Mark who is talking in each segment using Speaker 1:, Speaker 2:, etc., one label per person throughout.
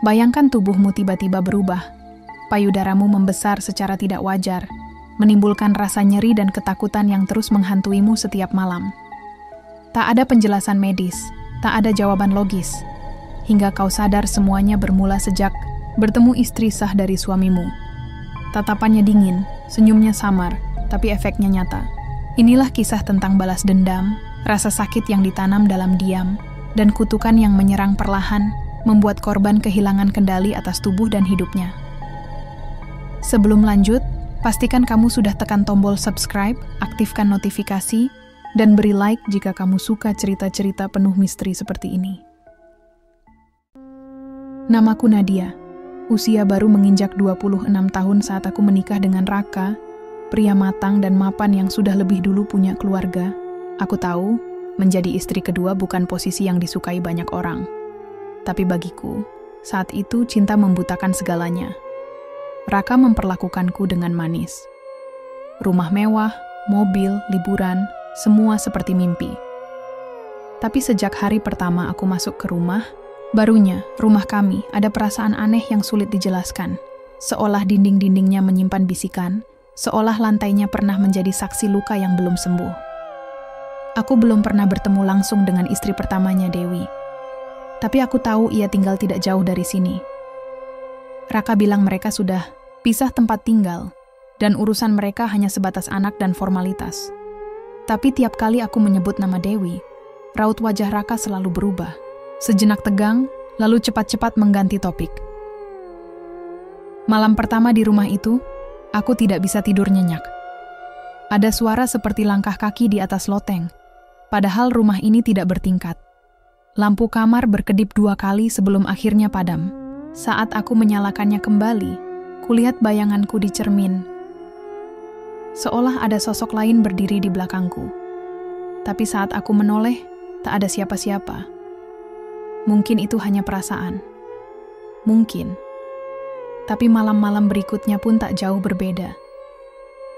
Speaker 1: Bayangkan tubuhmu tiba-tiba berubah. Payudaramu membesar secara tidak wajar, menimbulkan rasa nyeri dan ketakutan yang terus menghantuimu setiap malam. Tak ada penjelasan medis, tak ada jawaban logis, hingga kau sadar semuanya bermula sejak bertemu istri sah dari suamimu. Tatapannya dingin, senyumnya samar, tapi efeknya nyata. Inilah kisah tentang balas dendam, rasa sakit yang ditanam dalam diam, dan kutukan yang menyerang perlahan, membuat korban kehilangan kendali atas tubuh dan hidupnya. Sebelum lanjut, pastikan kamu sudah tekan tombol subscribe, aktifkan notifikasi, dan beri like jika kamu suka cerita-cerita penuh misteri seperti ini. Namaku Nadia. Usia baru menginjak 26 tahun saat aku menikah dengan Raka, pria matang dan mapan yang sudah lebih dulu punya keluarga. Aku tahu, menjadi istri kedua bukan posisi yang disukai banyak orang. Tapi bagiku, saat itu cinta membutakan segalanya. Raka memperlakukanku dengan manis. Rumah mewah, mobil, liburan, semua seperti mimpi. Tapi sejak hari pertama aku masuk ke rumah, barunya rumah kami ada perasaan aneh yang sulit dijelaskan. Seolah dinding-dindingnya menyimpan bisikan, seolah lantainya pernah menjadi saksi luka yang belum sembuh. Aku belum pernah bertemu langsung dengan istri pertamanya, Dewi. Tapi aku tahu ia tinggal tidak jauh dari sini. Raka bilang mereka sudah pisah tempat tinggal, dan urusan mereka hanya sebatas anak dan formalitas. Tapi tiap kali aku menyebut nama Dewi, raut wajah Raka selalu berubah. Sejenak tegang, lalu cepat-cepat mengganti topik. Malam pertama di rumah itu, aku tidak bisa tidur nyenyak. Ada suara seperti langkah kaki di atas loteng, padahal rumah ini tidak bertingkat. Lampu kamar berkedip 2 kali sebelum akhirnya padam. Saat aku menyalakannya kembali, kulihat bayanganku di cermin. Seolah ada sosok lain berdiri di belakangku. Tapi saat aku menoleh, tak ada siapa-siapa. Mungkin itu hanya perasaan. Mungkin. Tapi malam-malam berikutnya pun tak jauh berbeda.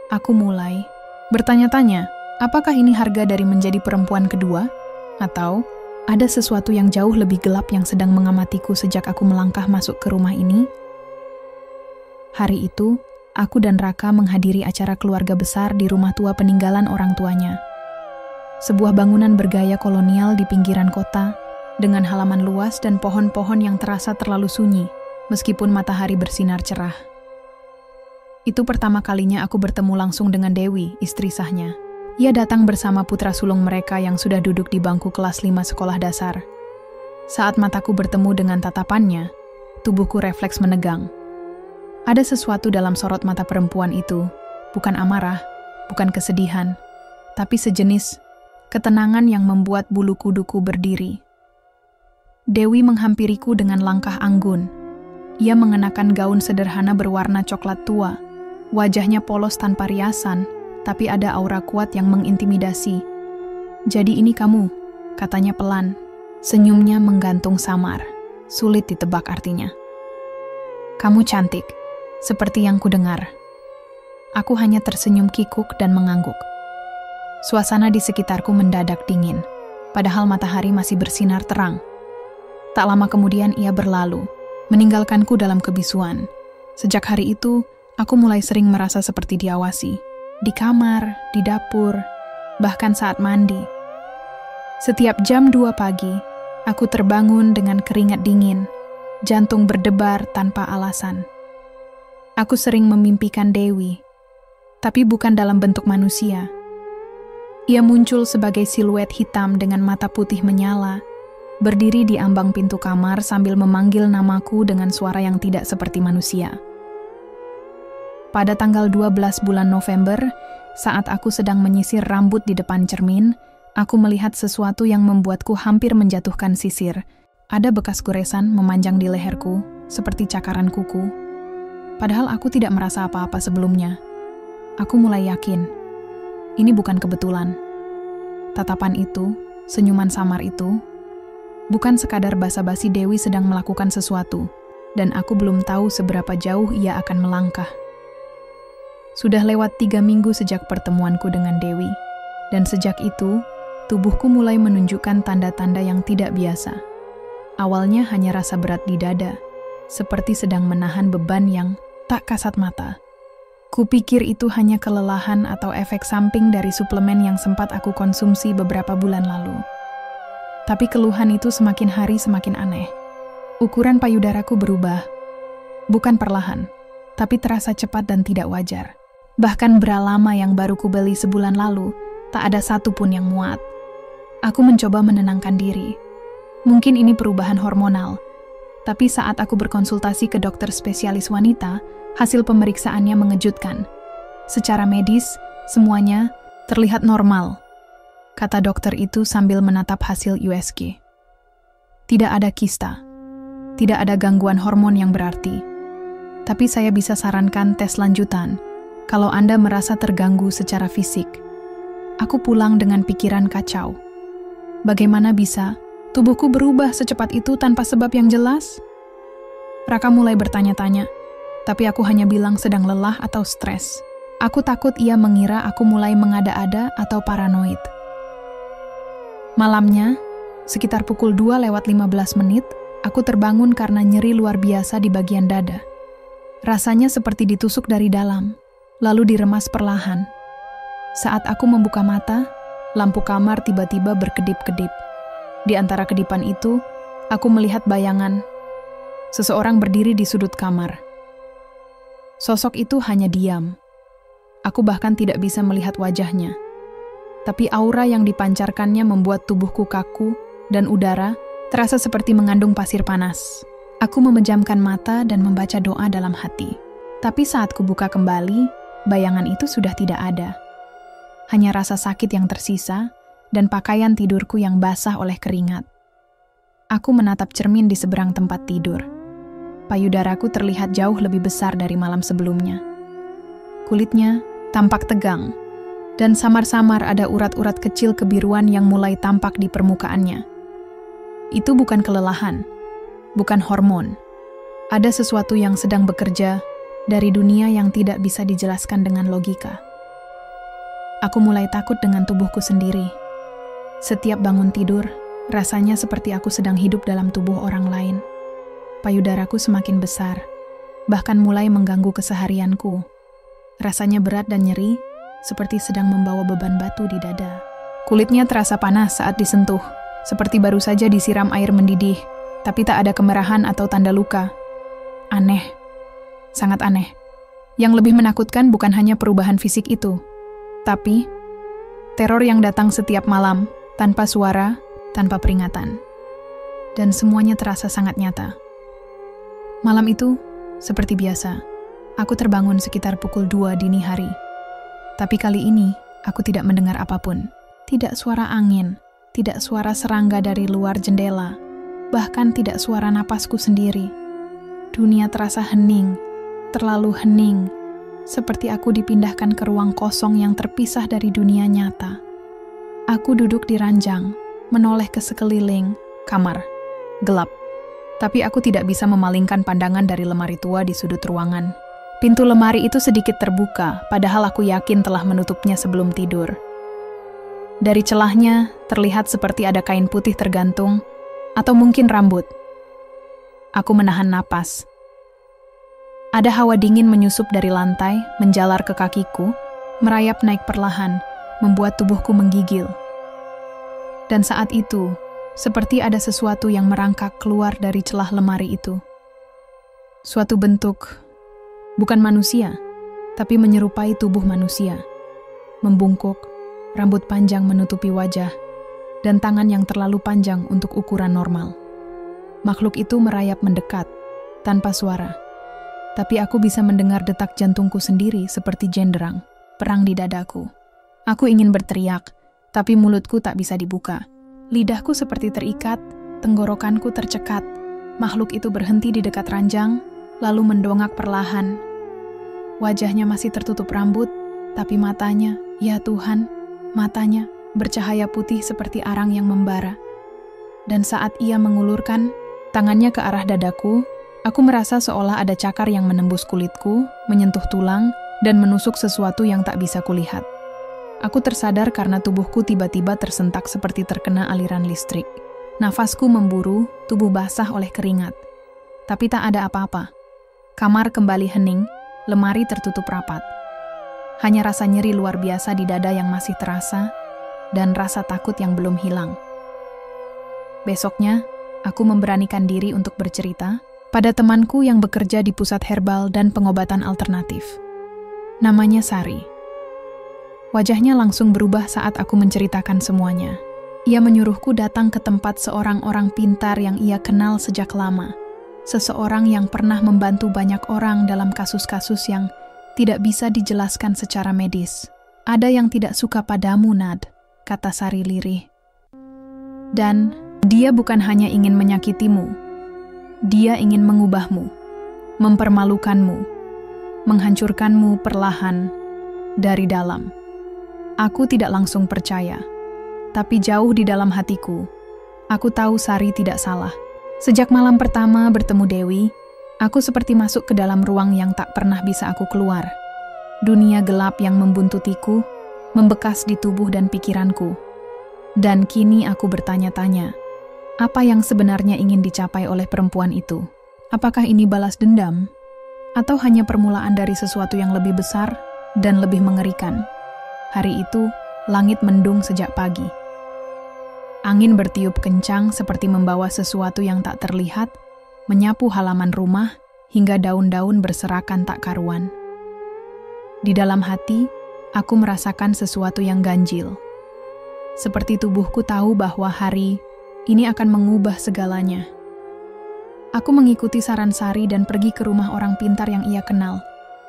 Speaker 1: Aku mulai bertanya-tanya, apakah ini harga dari menjadi perempuan kedua? Atau ada sesuatu yang jauh lebih gelap yang sedang mengamatiku sejak aku melangkah masuk ke rumah ini? Hari itu, aku dan Raka menghadiri acara keluarga besar di rumah tua peninggalan orang tuanya. Sebuah bangunan bergaya kolonial di pinggiran kota, dengan halaman luas dan pohon-pohon yang terasa terlalu sunyi, meskipun matahari bersinar cerah. Itu pertama kalinya aku bertemu langsung dengan Dewi, istri sahnya. Ia datang bersama putra sulung mereka yang sudah duduk di bangku kelas 5 sekolah dasar. Saat mataku bertemu dengan tatapannya, tubuhku refleks menegang. Ada sesuatu dalam sorot mata perempuan itu, bukan amarah, bukan kesedihan, tapi sejenis ketenangan yang membuat bulu kuduku berdiri. Dewi menghampiriku dengan langkah anggun. Ia mengenakan gaun sederhana berwarna coklat tua, wajahnya polos tanpa riasan, tapi ada aura kuat yang mengintimidasi. "Jadi ini kamu," katanya pelan. Senyumnya menggantung samar, sulit ditebak artinya. "Kamu cantik, seperti yang kudengar." Aku hanya tersenyum kikuk dan mengangguk. Suasana di sekitarku mendadak dingin, padahal matahari masih bersinar terang. Tak lama kemudian ia berlalu, meninggalkanku dalam kebisuan. Sejak hari itu, aku mulai sering merasa seperti diawasi. Di kamar, di dapur, bahkan saat mandi. Setiap jam 2 pagi, aku terbangun dengan keringat dingin, jantung berdebar tanpa alasan. Aku sering memimpikan Dewi, tapi bukan dalam bentuk manusia. Ia muncul sebagai siluet hitam dengan mata putih menyala, berdiri di ambang pintu kamar sambil memanggil namaku dengan suara yang tidak seperti manusia. Pada tanggal 12 bulan November, saat aku sedang menyisir rambut di depan cermin, aku melihat sesuatu yang membuatku hampir menjatuhkan sisir. Ada bekas goresan memanjang di leherku, seperti cakaran kuku. Padahal aku tidak merasa apa-apa sebelumnya. Aku mulai yakin, ini bukan kebetulan. Tatapan itu, senyuman samar itu, bukan sekadar basa-basi Dewi sedang melakukan sesuatu, dan aku belum tahu seberapa jauh ia akan melangkah. Sudah lewat 3 minggu sejak pertemuanku dengan Dewi, dan sejak itu, tubuhku mulai menunjukkan tanda-tanda yang tidak biasa. Awalnya hanya rasa berat di dada, seperti sedang menahan beban yang tak kasat mata. Kupikir itu hanya kelelahan atau efek samping dari suplemen yang sempat aku konsumsi beberapa bulan lalu. Tapi keluhan itu semakin hari semakin aneh. Ukuran payudaraku berubah, bukan perlahan, tapi terasa cepat dan tidak wajar. Bahkan bra lama yang baru kubeli sebulan lalu, tak ada satu pun yang muat. Aku mencoba menenangkan diri. Mungkin ini perubahan hormonal, tapi saat aku berkonsultasi ke dokter spesialis wanita, hasil pemeriksaannya mengejutkan. Secara medis, semuanya terlihat normal, kata dokter itu sambil menatap hasil USG. Tidak ada kista, tidak ada gangguan hormon yang berarti. Tapi saya bisa sarankan tes lanjutan kalau Anda merasa terganggu secara fisik. Aku pulang dengan pikiran kacau. Bagaimana bisa tubuhku berubah secepat itu tanpa sebab yang jelas? Raka mulai bertanya-tanya, tapi aku hanya bilang sedang lelah atau stres. Aku takut ia mengira aku mulai mengada-ada atau paranoid. Malamnya, sekitar pukul 2:15, aku terbangun karena nyeri luar biasa di bagian dada. Rasanya seperti ditusuk dari dalam, lalu diremas perlahan. Saat aku membuka mata, lampu kamar tiba-tiba berkedip-kedip. Di antara kedipan itu, aku melihat bayangan. Seseorang berdiri di sudut kamar. Sosok itu hanya diam. Aku bahkan tidak bisa melihat wajahnya. Tapi aura yang dipancarkannya membuat tubuhku kaku dan udara terasa seperti mengandung pasir panas. Aku memejamkan mata dan membaca doa dalam hati. Tapi saat kubuka kembali, bayangan itu sudah tidak ada. Hanya rasa sakit yang tersisa dan pakaian tidurku yang basah oleh keringat. Aku menatap cermin di seberang tempat tidur. Payudaraku terlihat jauh lebih besar dari malam sebelumnya. Kulitnya tampak tegang, dan samar-samar ada urat-urat kecil kebiruan yang mulai tampak di permukaannya. Itu bukan kelelahan, bukan hormon. Ada sesuatu yang sedang bekerja dari dunia yang tidak bisa dijelaskan dengan logika. Aku mulai takut dengan tubuhku sendiri. Setiap bangun tidur, rasanya seperti aku sedang hidup dalam tubuh orang lain. Payudaraku semakin besar, bahkan mulai mengganggu keseharianku. Rasanya berat dan nyeri, seperti sedang membawa beban batu di dada. Kulitnya terasa panas saat disentuh, seperti baru saja disiram air mendidih, tapi tak ada kemerahan atau tanda luka. Aneh, sangat aneh. Yang lebih menakutkan bukan hanya perubahan fisik itu, tapi teror yang datang setiap malam, tanpa suara, tanpa peringatan. Dan semuanya terasa sangat nyata. Malam itu, seperti biasa, aku terbangun sekitar pukul 2 dini hari. Tapi kali ini, aku tidak mendengar apapun. Tidak suara angin, tidak suara serangga dari luar jendela, bahkan tidak suara napasku sendiri. Dunia terasa hening, terlalu hening, seperti aku dipindahkan ke ruang kosong yang terpisah dari dunia nyata. Aku duduk di ranjang, menoleh ke sekeliling kamar. Gelap. Tapi aku tidak bisa memalingkan pandangan dari lemari tua di sudut ruangan. Pintu lemari itu sedikit terbuka, padahal aku yakin telah menutupnya sebelum tidur. Dari celahnya, terlihat seperti ada kain putih tergantung, atau mungkin rambut. Aku menahan napas. Ada hawa dingin menyusup dari lantai, menjalar ke kakiku, merayap naik perlahan, membuat tubuhku menggigil. Dan saat itu, seperti ada sesuatu yang merangkak keluar dari celah lemari itu. Suatu bentuk, bukan manusia, tapi menyerupai tubuh manusia. Membungkuk, rambut panjang menutupi wajah, dan tangan yang terlalu panjang untuk ukuran normal. Makhluk itu merayap mendekat, tanpa suara. Tapi aku bisa mendengar detak jantungku sendiri seperti jenderang, perang di dadaku. Aku ingin berteriak, tapi mulutku tak bisa dibuka. Lidahku seperti terikat, tenggorokanku tercekat. Makhluk itu berhenti di dekat ranjang, lalu mendongak perlahan. Wajahnya masih tertutup rambut, tapi matanya, ya Tuhan, matanya bercahaya putih seperti arang yang membara. Dan saat ia mengulurkan tangannya ke arah dadaku, aku merasa seolah ada cakar yang menembus kulitku, menyentuh tulang, dan menusuk sesuatu yang tak bisa kulihat. Aku tersadar karena tubuhku tiba-tiba tersentak seperti terkena aliran listrik. Nafasku memburu, tubuh basah oleh keringat. Tapi tak ada apa-apa. Kamar kembali hening, lemari tertutup rapat. Hanya rasa nyeri luar biasa di dada yang masih terasa, dan rasa takut yang belum hilang. Besoknya, aku memberanikan diri untuk bercerita pada temanku yang bekerja di pusat herbal dan pengobatan alternatif. Namanya Sari. Wajahnya langsung berubah saat aku menceritakan semuanya. Ia menyuruhku datang ke tempat seorang orang pintar yang ia kenal sejak lama. Seseorang yang pernah membantu banyak orang dalam kasus-kasus yang tidak bisa dijelaskan secara medis. Ada yang tidak suka padamu, Nad, kata Sari lirih. Dan dia bukan hanya ingin menyakitimu. Dia ingin mengubahmu, mempermalukanmu, menghancurkanmu perlahan dari dalam. Aku tidak langsung percaya, tapi jauh di dalam hatiku, aku tahu Sari tidak salah. Sejak malam pertama bertemu Dewi, aku seperti masuk ke dalam ruang yang tak pernah bisa aku keluar. Dunia gelap yang membuntutiku, membekas di tubuh dan pikiranku. Dan kini aku bertanya-tanya, apa yang sebenarnya ingin dicapai oleh perempuan itu? Apakah ini balas dendam? Atau hanya permulaan dari sesuatu yang lebih besar dan lebih mengerikan? Hari itu, langit mendung sejak pagi. Angin bertiup kencang seperti membawa sesuatu yang tak terlihat, menyapu halaman rumah hingga daun-daun berserakan tak karuan. Di dalam hati, aku merasakan sesuatu yang ganjil. Seperti tubuhku tahu bahwa hari ini akan mengubah segalanya. Aku mengikuti saran Sari dan pergi ke rumah orang pintar yang ia kenal.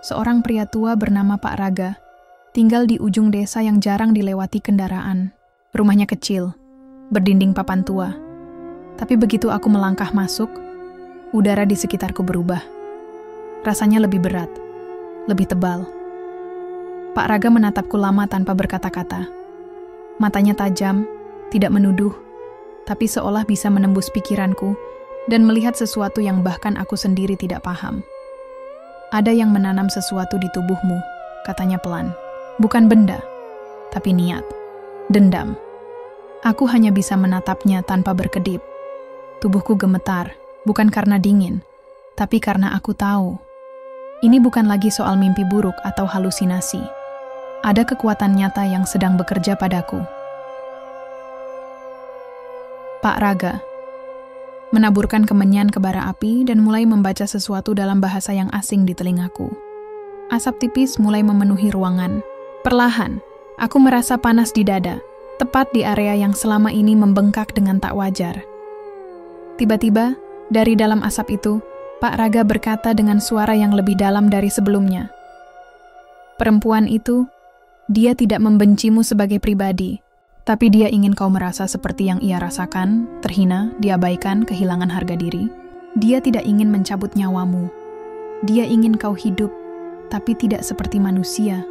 Speaker 1: Seorang pria tua bernama Pak Raga, tinggal di ujung desa yang jarang dilewati kendaraan. Rumahnya kecil, berdinding papan tua. Tapi begitu aku melangkah masuk, udara di sekitarku berubah. Rasanya lebih berat, lebih tebal. Pak Raga menatapku lama tanpa berkata-kata. Matanya tajam, tidak menuduh, tapi seolah bisa menembus pikiranku dan melihat sesuatu yang bahkan aku sendiri tidak paham. Ada yang menanam sesuatu di tubuhmu, katanya pelan. Bukan benda, tapi niat, dendam. Aku hanya bisa menatapnya tanpa berkedip. Tubuhku gemetar, bukan karena dingin, tapi karena aku tahu. Ini bukan lagi soal mimpi buruk atau halusinasi. Ada kekuatan nyata yang sedang bekerja padaku. Pak Raga menaburkan kemenyan ke bara api dan mulai membaca sesuatu dalam bahasa yang asing di telingaku. Asap tipis mulai memenuhi ruangan. Perlahan, aku merasa panas di dada, tepat di area yang selama ini membengkak dengan tak wajar. Tiba-tiba, dari dalam asap itu, Pak Raga berkata dengan suara yang lebih dalam dari sebelumnya. Perempuan itu, dia tidak membencimu sebagai pribadi, tapi dia ingin kau merasa seperti yang ia rasakan, terhina, diabaikan, kehilangan harga diri. Dia tidak ingin mencabut nyawamu. Dia ingin kau hidup, tapi tidak seperti manusia.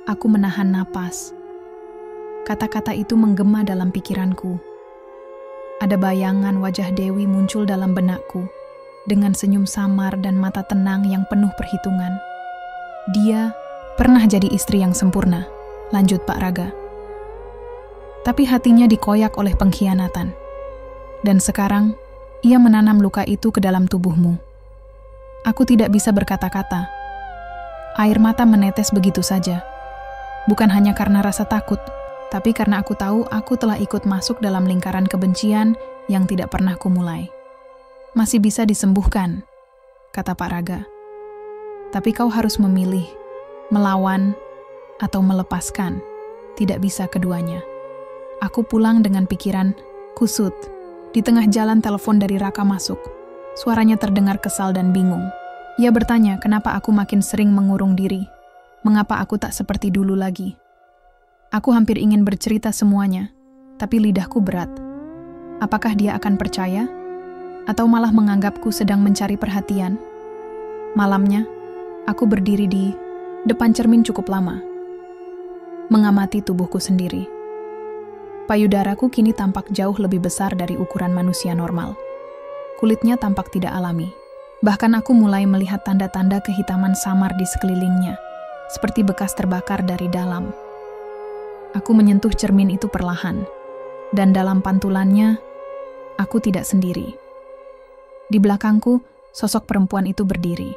Speaker 1: Aku menahan napas. Kata-kata itu menggema dalam pikiranku. Ada bayangan wajah Dewi muncul dalam benakku, dengan senyum samar dan mata tenang yang penuh perhitungan. Dia pernah jadi istri yang sempurna, lanjut Pak Raga. Tapi hatinya dikoyak oleh pengkhianatan. Dan sekarang, ia menanam luka itu ke dalam tubuhmu. Aku tidak bisa berkata-kata. Air mata menetes begitu saja. Bukan hanya karena rasa takut, tapi karena aku tahu aku telah ikut masuk dalam lingkaran kebencian yang tidak pernah kumulai. Masih bisa disembuhkan, kata Pak Raga. Tapi kau harus memilih, melawan, atau melepaskan. Tidak bisa keduanya. Aku pulang dengan pikiran kusut. Di tengah jalan telepon dari Raka masuk. Suaranya terdengar kesal dan bingung. Ia bertanya kenapa aku makin sering mengurung diri. Mengapa aku tak seperti dulu lagi? Aku hampir ingin bercerita semuanya, tapi lidahku berat. Apakah dia akan percaya? Atau malah menganggapku sedang mencari perhatian? Malamnya, aku berdiri di depan cermin cukup lama, mengamati tubuhku sendiri. Payudaraku kini tampak jauh lebih besar dari ukuran manusia normal. Kulitnya tampak tidak alami. Bahkan aku mulai melihat tanda-tanda kehitaman samar di sekelilingnya, seperti bekas terbakar dari dalam. Aku menyentuh cermin itu perlahan, dan dalam pantulannya, aku tidak sendiri. Di belakangku, sosok perempuan itu berdiri.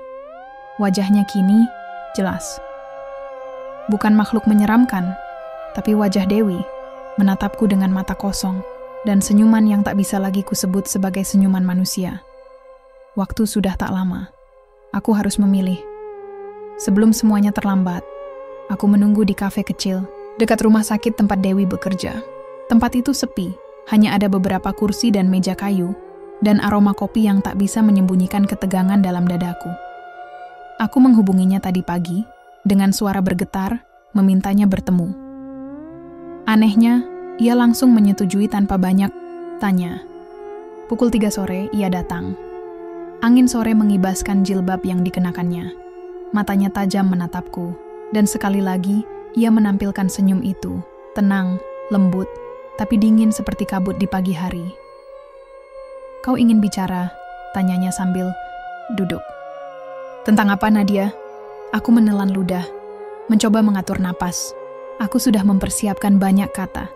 Speaker 1: Wajahnya kini jelas. Bukan makhluk menyeramkan, tapi wajah Dewi menatapku dengan mata kosong dan senyuman yang tak bisa lagi kusebut sebagai senyuman manusia. Waktu sudah tak lama. Aku harus memilih. Sebelum semuanya terlambat, aku menunggu di kafe kecil dekat rumah sakit tempat Dewi bekerja. Tempat itu sepi, hanya ada beberapa kursi dan meja kayu, dan aroma kopi yang tak bisa menyembunyikan ketegangan dalam dadaku. Aku menghubunginya tadi pagi, dengan suara bergetar, memintanya bertemu. Anehnya, ia langsung menyetujui tanpa banyak tanya. Pukul 3 sore, ia datang. Angin sore mengibaskan jilbab yang dikenakannya. Matanya tajam menatapku, dan sekali lagi, ia menampilkan senyum itu, tenang, lembut, tapi dingin seperti kabut di pagi hari. "Kau ingin bicara?" tanyanya sambil duduk. "Tentang apa, Nadia?" Aku menelan ludah, mencoba mengatur napas. Aku sudah mempersiapkan banyak kata.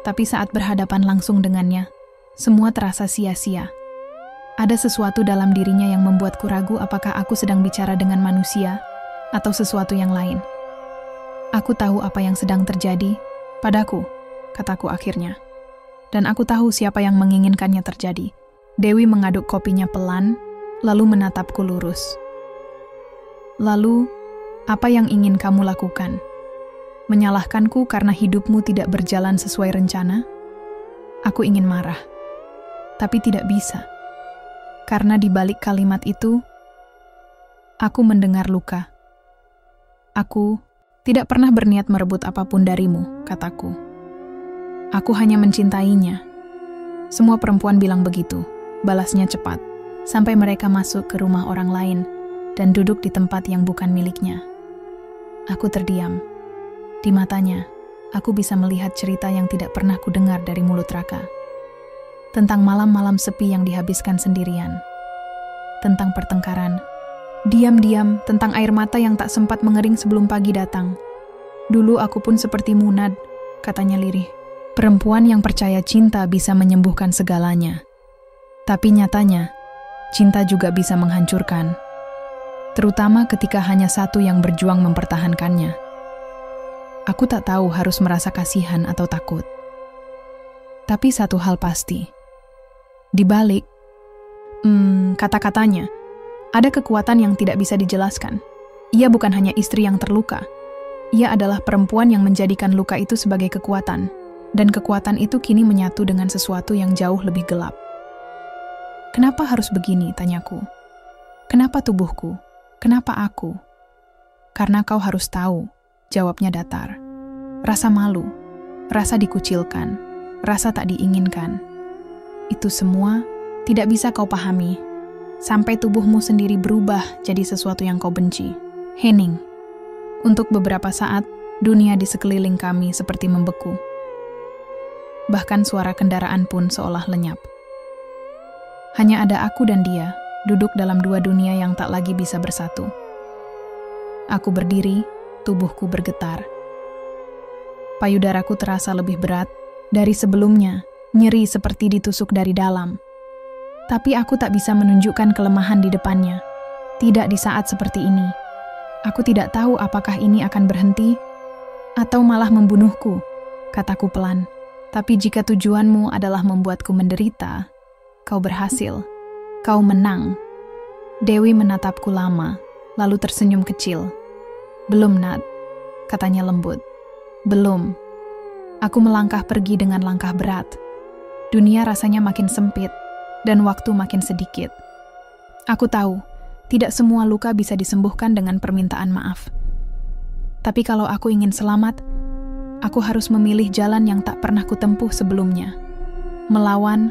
Speaker 1: Tapi saat berhadapan langsung dengannya, semua terasa sia-sia. Ada sesuatu dalam dirinya yang membuatku ragu apakah aku sedang bicara dengan manusia atau sesuatu yang lain. "Aku tahu apa yang sedang terjadi padaku," kataku akhirnya. "Dan aku tahu siapa yang menginginkannya terjadi." Dewi mengaduk kopinya pelan, lalu menatapku lurus. "Lalu, apa yang ingin kamu lakukan? Menyalahkanku karena hidupmu tidak berjalan sesuai rencana?" Aku ingin marah, tapi tidak bisa. Karena di balik kalimat itu, aku mendengar luka. "Aku tidak pernah berniat merebut apapun darimu," kataku. "Aku hanya mencintainya." Semua perempuan bilang begitu, balasnya cepat, sampai mereka masuk ke rumah orang lain dan duduk di tempat yang bukan miliknya. Aku terdiam. Di matanya, aku bisa melihat cerita yang tidak pernah kudengar dari mulut Raka. Tentang malam-malam sepi yang dihabiskan sendirian. Tentang pertengkaran. Diam-diam tentang air mata yang tak sempat mengering sebelum pagi datang. "Dulu aku pun seperti Munad," katanya lirih. "Perempuan yang percaya cinta bisa menyembuhkan segalanya. Tapi nyatanya, cinta juga bisa menghancurkan. Terutama ketika hanya satu yang berjuang mempertahankannya. Aku tak tahu harus merasa kasihan atau takut. Tapi satu hal pasti. Di balik kata-katanya, ada kekuatan yang tidak bisa dijelaskan. Ia bukan hanya istri yang terluka. Ia adalah perempuan yang menjadikan luka itu sebagai kekuatan. Dan kekuatan itu kini menyatu dengan sesuatu yang jauh lebih gelap. "Kenapa harus begini?" tanyaku. "Kenapa tubuhku? Kenapa aku?" "Karena kau harus tahu," jawabnya datar. "Rasa malu, rasa dikucilkan, rasa tak diinginkan. Itu semua tidak bisa kau pahami, sampai tubuhmu sendiri berubah jadi sesuatu yang kau benci." Hening. Untuk beberapa saat, dunia di sekeliling kami seperti membeku. Bahkan suara kendaraan pun seolah lenyap. Hanya ada aku dan dia, duduk dalam dua dunia yang tak lagi bisa bersatu. Aku berdiri, tubuhku bergetar. Payudaraku terasa lebih berat dari sebelumnya, nyeri seperti ditusuk dari dalam. Tapi aku tak bisa menunjukkan kelemahan di depannya. Tidak di saat seperti ini. Aku tidak tahu apakah ini akan berhenti atau malah membunuhku, kataku pelan. Tapi jika tujuanmu adalah membuatku menderita, kau berhasil. Kau menang. Dewi menatapku lama, lalu tersenyum kecil. "Belum, Nat," katanya lembut. "Belum." Aku melangkah pergi dengan langkah berat. Dunia rasanya makin sempit, dan waktu makin sedikit. Aku tahu, tidak semua luka bisa disembuhkan dengan permintaan maaf. Tapi kalau aku ingin selamat, aku harus memilih jalan yang tak pernah kutempuh sebelumnya. Melawan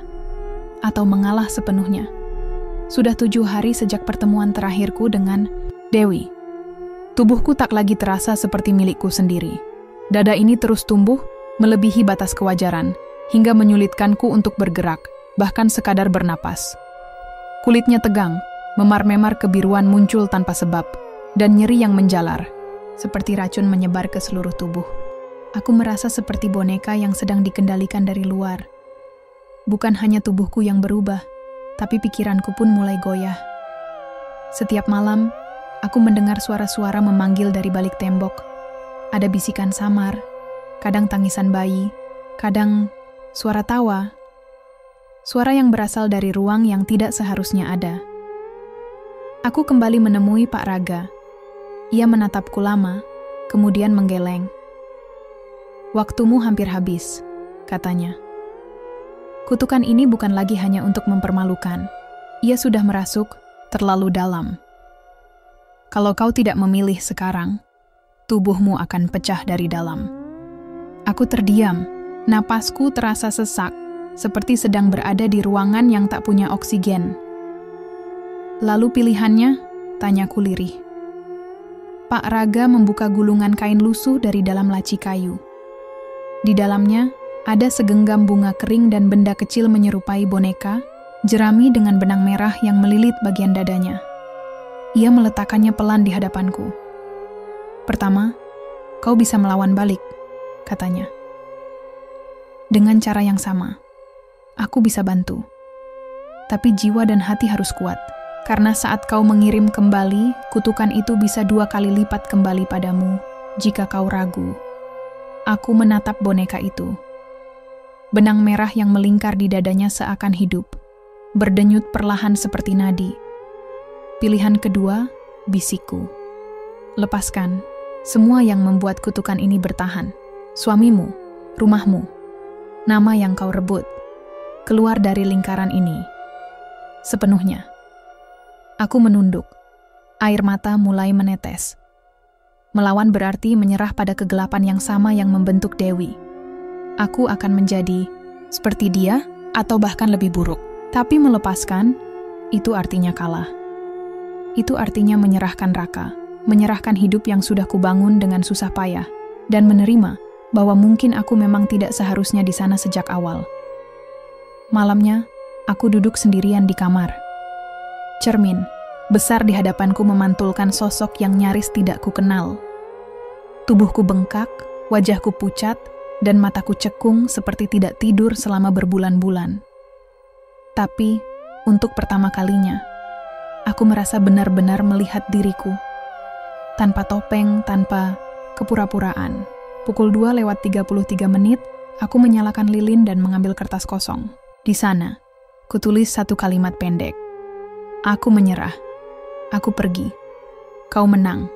Speaker 1: atau mengalah sepenuhnya. Sudah 7 hari sejak pertemuan terakhirku dengan Dewi. Tubuhku tak lagi terasa seperti milikku sendiri. Dada ini terus tumbuh, melebihi batas kewajaran, hingga menyulitkanku untuk bergerak, bahkan sekadar bernapas. Kulitnya tegang, memar-memar kebiruan muncul tanpa sebab, dan nyeri yang menjalar, seperti racun menyebar ke seluruh tubuh. Aku merasa seperti boneka yang sedang dikendalikan dari luar. Bukan hanya tubuhku yang berubah, tapi pikiranku pun mulai goyah. Setiap malam, aku mendengar suara-suara memanggil dari balik tembok. Ada bisikan samar, kadang tangisan bayi, kadang suara tawa. Suara yang berasal dari ruang yang tidak seharusnya ada. Aku kembali menemui Pak Raga. Ia menatapku lama, kemudian menggeleng. "Waktumu hampir habis," katanya. Kutukan ini bukan lagi hanya untuk mempermalukan. Ia sudah merasuk terlalu dalam. Kalau kau tidak memilih sekarang, tubuhmu akan pecah dari dalam. Aku terdiam, napasku terasa sesak, seperti sedang berada di ruangan yang tak punya oksigen. "Lalu pilihannya?" tanyaku lirih. Pak Raga membuka gulungan kain lusuh dari dalam laci kayu. Di dalamnya, ada segenggam bunga kering dan benda kecil menyerupai boneka, jerami dengan benang merah yang melilit bagian dadanya. Ia meletakkannya pelan di hadapanku. "Pertama, kau bisa melawan balik," katanya. "Dengan cara yang sama, aku bisa bantu. Tapi jiwa dan hati harus kuat, karena saat kau mengirim kembali, kutukan itu bisa 2 kali lipat kembali padamu jika kau ragu." Aku menatap boneka itu. Benang merah yang melingkar di dadanya seakan hidup, berdenyut perlahan seperti nadi. "Pilihan kedua," bisikku. "Lepaskan semua yang membuat kutukan ini bertahan. Suamimu, rumahmu, nama yang kau rebut. Keluar dari lingkaran ini sepenuhnya." Aku menunduk. Air mata mulai menetes. Melawan berarti menyerah pada kegelapan yang sama yang membentuk Dewi. Aku akan menjadi seperti dia atau bahkan lebih buruk. Tapi melepaskan, itu artinya kalah. Itu artinya menyerahkan Raka, menyerahkan hidup yang sudah kubangun dengan susah payah, dan menerima bahwa mungkin aku memang tidak seharusnya di sana sejak awal. Malamnya, aku duduk sendirian di kamar. Cermin besar di hadapanku memantulkan sosok yang nyaris tidak kukenal. Tubuhku bengkak, wajahku pucat, dan mataku cekung seperti tidak tidur selama berbulan-bulan. Tapi, untuk pertama kalinya, aku merasa benar-benar melihat diriku. Tanpa topeng, tanpa kepura-puraan. Pukul 2:33, aku menyalakan lilin dan mengambil kertas kosong. Di sana, kutulis 1 kalimat pendek. "Aku menyerah. Aku pergi. Kau menang."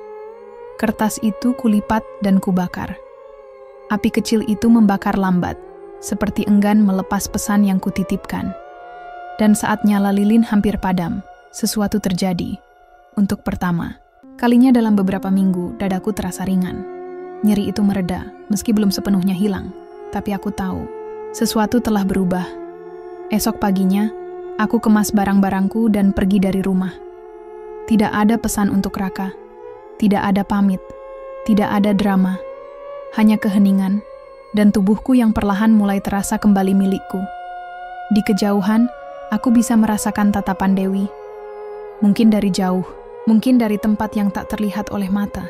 Speaker 1: Kertas itu kulipat dan kubakar. Api kecil itu membakar lambat, seperti enggan melepas pesan yang kutitipkan. Dan saat nyala lilin hampir padam, sesuatu terjadi. Untuk pertama kalinya dalam beberapa minggu, dadaku terasa ringan. Nyeri itu mereda, meski belum sepenuhnya hilang. Tapi aku tahu, sesuatu telah berubah. Esok paginya, aku kemas barang-barangku dan pergi dari rumah. Tidak ada pesan untuk Raka. Tidak ada pamit, tidak ada drama, hanya keheningan, dan tubuhku yang perlahan mulai terasa kembali milikku. Di kejauhan, aku bisa merasakan tatapan Dewi. Mungkin dari jauh, mungkin dari tempat yang tak terlihat oleh mata.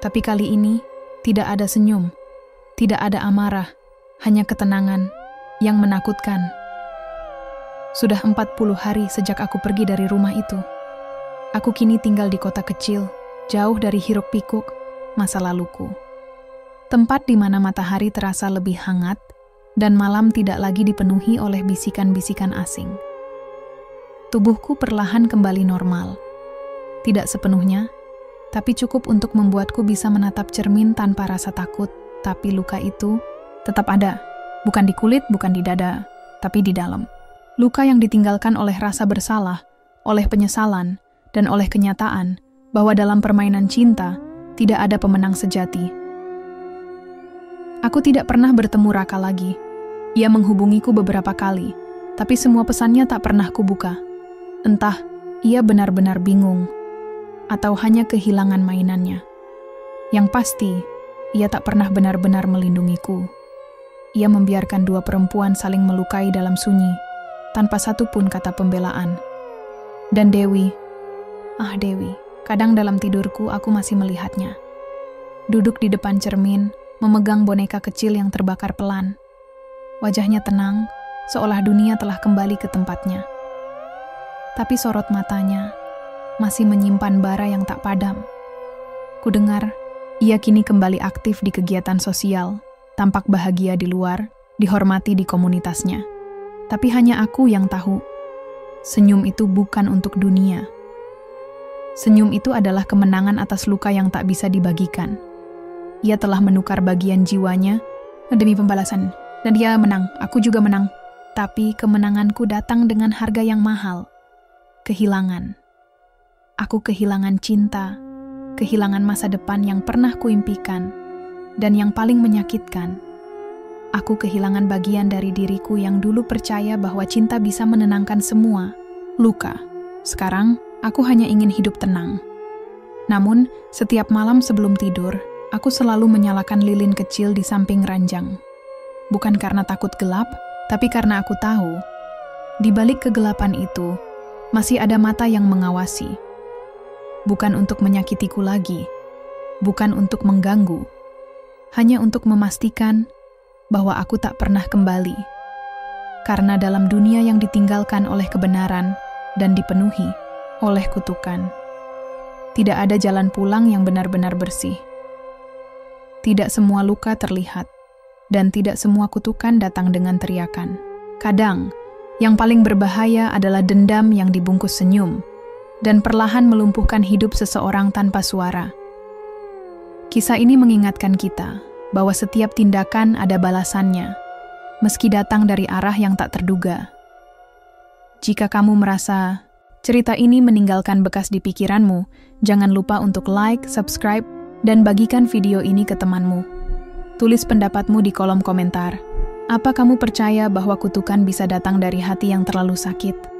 Speaker 1: Tapi kali ini, tidak ada senyum, tidak ada amarah, hanya ketenangan yang menakutkan. Sudah 40 hari sejak aku pergi dari rumah itu. Aku kini tinggal di kota kecil, jauh dari hiruk-pikuk masa laluku. Tempat di mana matahari terasa lebih hangat dan malam tidak lagi dipenuhi oleh bisikan-bisikan asing. Tubuhku perlahan kembali normal. Tidak sepenuhnya, tapi cukup untuk membuatku bisa menatap cermin tanpa rasa takut. Tapi luka itu tetap ada, bukan di kulit, bukan di dada, tapi di dalam. Luka yang ditinggalkan oleh rasa bersalah, oleh penyesalan, dan oleh kenyataan bahwa dalam permainan cinta tidak ada pemenang sejati. Aku tidak pernah bertemu Raka lagi. Ia menghubungiku beberapa kali, tapi semua pesannya tak pernah kubuka. Entah ia benar-benar bingung, atau hanya kehilangan mainannya. Yang pasti, ia tak pernah benar-benar melindungiku. Ia membiarkan 2 perempuan saling melukai dalam sunyi, tanpa satupun kata pembelaan. Dan Dewi, Dewi, kadang dalam tidurku aku masih melihatnya. Duduk di depan cermin, memegang boneka kecil yang terbakar pelan. Wajahnya tenang, seolah dunia telah kembali ke tempatnya. tapi sorot matanya masih menyimpan bara yang tak padam. Kudengar, ia kini kembali aktif di kegiatan sosial, tampak bahagia di luar, dihormati di komunitasnya. Tapi hanya aku yang tahu, senyum itu bukan untuk dunia. Senyum itu adalah kemenangan atas luka yang tak bisa dibagikan. Ia telah menukar bagian jiwanya demi pembalasan, dan dia menang, aku juga menang. Tapi kemenanganku datang dengan harga yang mahal. Kehilangan. Aku kehilangan cinta, kehilangan masa depan yang pernah kuimpikan, dan yang paling menyakitkan, aku kehilangan bagian dari diriku yang dulu percaya bahwa cinta bisa menenangkan semua luka. Sekarang, aku hanya ingin hidup tenang. Namun, setiap malam sebelum tidur, aku selalu menyalakan lilin kecil di samping ranjang. Bukan karena takut gelap, tapi karena aku tahu, di balik kegelapan itu, masih ada mata yang mengawasi. Bukan untuk menyakitiku lagi, bukan untuk mengganggu, hanya untuk memastikan bahwa aku tak pernah kembali. Karena dalam dunia yang ditinggalkan oleh kebenaran dan dipenuhi oleh kutukan, tidak ada jalan pulang yang benar-benar bersih. Tidak semua luka terlihat, dan tidak semua kutukan datang dengan teriakan. Kadang, yang paling berbahaya adalah dendam yang dibungkus senyum, dan perlahan melumpuhkan hidup seseorang tanpa suara. Kisah ini mengingatkan kita bahwa setiap tindakan ada balasannya, meski datang dari arah yang tak terduga. Jika kamu merasa cerita ini meninggalkan bekas di pikiranmu, jangan lupa untuk like, subscribe, dan bagikan video ini ke temanmu. Tulis pendapatmu di kolom komentar. Apa kamu percaya bahwa kutukan bisa datang dari hati yang terlalu sakit?